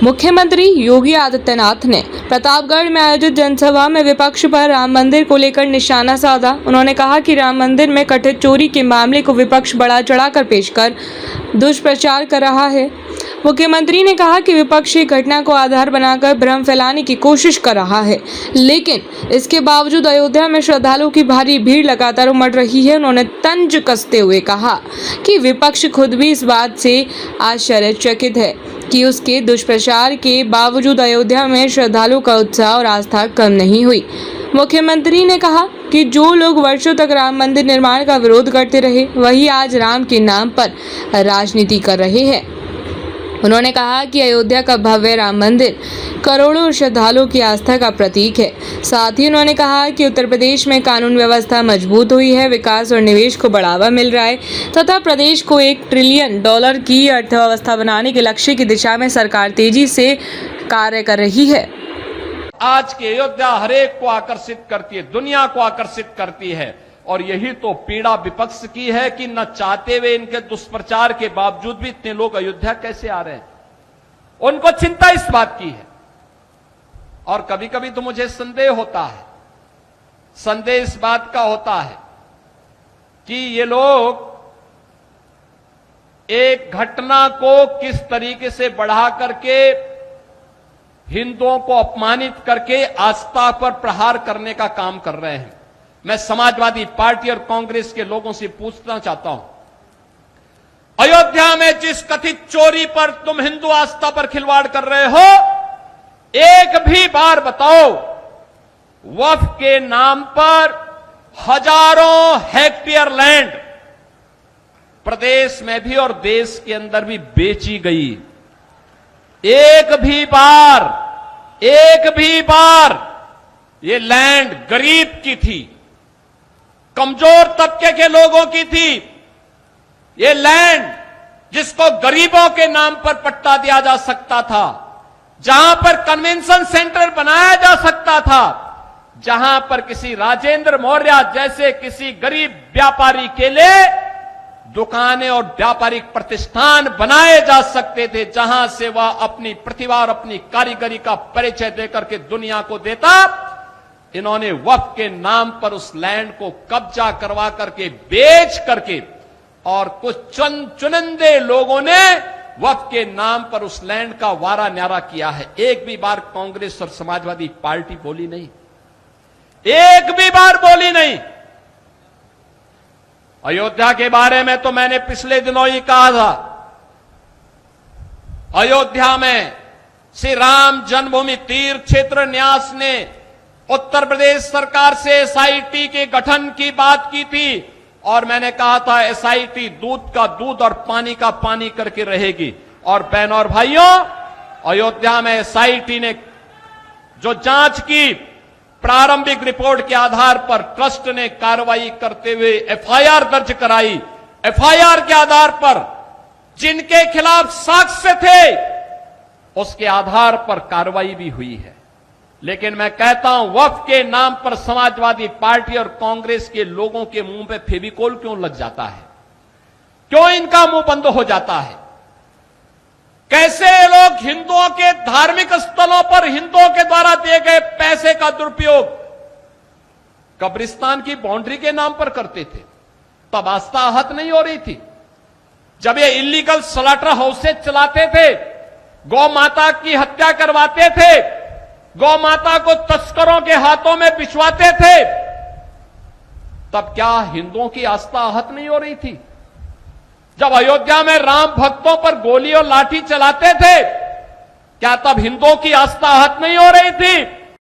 मुख्यमंत्री योगी आदित्यनाथ ने प्रतापगढ़ में आयोजित जनसभा में विपक्ष पर राम मंदिर को लेकर निशाना साधा। उन्होंने कहा कि राम मंदिर में कथित चोरी के मामले को विपक्ष बढ़ा चढ़ाकर पेश कर दुष्प्रचार कर रहा है। मुख्यमंत्री ने कहा कि विपक्ष घटना को आधार बनाकर भ्रम फैलाने की कोशिश कर रहा है, लेकिन इसके बावजूद अयोध्या में श्रद्धालुओं की भारी भीड़ लगातार उमड़ रही है। उन्होंने तंज कसते हुए कहा कि विपक्ष खुद भी इस बात से आश्चर्यचकित है कि उसके दुष्प्रचार के बावजूद अयोध्या में श्रद्धालुओं का उत्साह और आस्था कम नहीं हुई। मुख्यमंत्री ने कहा कि जो लोग वर्षों तक राम मंदिर निर्माण का विरोध करते रहे, वही आज राम के नाम पर राजनीति कर रहे हैं। उन्होंने कहा कि अयोध्या का भव्य राम मंदिर करोड़ों श्रद्धालुओं की आस्था का प्रतीक है। साथ ही उन्होंने कहा कि उत्तर प्रदेश में कानून व्यवस्था मजबूत हुई है, विकास और निवेश को बढ़ावा मिल रहा है तथा प्रदेश को $1 ट्रिलियन की अर्थव्यवस्था बनाने के लक्ष्य की दिशा में सरकार तेजी से कार्य कर रही है। आज की अयोध्या हरेक को आकर्षित करती है, दुनिया को आकर्षित करती है, और यही तो पीड़ा विपक्ष की है कि न चाहते हुए इनके दुष्प्रचार के बावजूद भी इतने लोग अयोध्या कैसे आ रहे हैं। उनको चिंता इस बात की है। और कभी कभी तो मुझे संदेह होता है, संदेह इस बात का होता है कि ये लोग एक घटना को किस तरीके से बढ़ा करके हिंदुओं को अपमानित करके आस्था पर प्रहार करने का काम कर रहे हैं। मैं समाजवादी पार्टी और कांग्रेस के लोगों से पूछना चाहता हूं, अयोध्या में जिस कथित चोरी पर तुम हिंदू आस्था पर खिलवाड़ कर रहे हो, एक भी बार बताओ वक्फ के नाम पर हजारों हेक्टेयर लैंड प्रदेश में भी और देश के अंदर भी बेची गई। एक भी बार ये लैंड गरीब की थी, कमजोर तबके के लोगों की थी। ये लैंड जिसको गरीबों के नाम पर पट्टा दिया जा सकता था, जहां पर कन्वेंशन सेंटर बनाया जा सकता था, जहां पर किसी राजेंद्र मौर्य जैसे किसी गरीब व्यापारी के लिए दुकानें और व्यापारिक प्रतिष्ठान बनाए जा सकते थे, जहां से वह अपनी प्रतिभा और अपनी कारीगरी का परिचय देकर के दुनिया को देता। इन्होंने वक्फ के नाम पर उस लैंड को कब्जा करवा करके बेच करके, और कुछ चुनिंदे लोगों ने वक्फ के नाम पर उस लैंड का वारा न्यारा किया है। एक भी बार कांग्रेस और समाजवादी पार्टी बोली नहीं, एक भी बार बोली नहीं। अयोध्या के बारे में तो मैंने पिछले दिनों ही कहा था, अयोध्या में श्री राम जन्मभूमि तीर्थ क्षेत्र न्यास ने उत्तर प्रदेश सरकार से एसआईटी के गठन की बात की थी, और मैंने कहा था एसआईटी दूध का दूध और पानी का पानी करके रहेगी। और बहनों और भाइयों, अयोध्या में एसआईटी ने जो जांच की, प्रारंभिक रिपोर्ट के आधार पर ट्रस्ट ने कार्रवाई करते हुए एफआईआर दर्ज कराई। एफआईआर के आधार पर जिनके खिलाफ साक्ष्य थे, उसके आधार पर कार्रवाई भी हुई है। लेकिन मैं कहता हूं, वक्फ के नाम पर समाजवादी पार्टी और कांग्रेस के लोगों के मुंह पे फेविकोल क्यों लग जाता है? क्यों इनका मुंह बंद हो जाता है? कैसे लोग हिंदुओं के धार्मिक स्थलों पर हिंदुओं के द्वारा दिए गए पैसे का दुरुपयोग कब्रिस्तान की बाउंड्री के नाम पर करते थे? तब आस्था आहत नहीं हो रही थी। जब ये इलीगल स्लॉटर हाउसेज चलाते थे, गौ माता की हत्या करवाते थे, गौ माता को तस्करों के हाथों में पिछवाते थे, तब क्या हिंदुओं की आस्था आहत नहीं हो रही थी? जब अयोध्या में राम भक्तों पर गोली और लाठी चलाते थे, क्या तब हिंदुओं की आस्था आहत नहीं हो रही थी?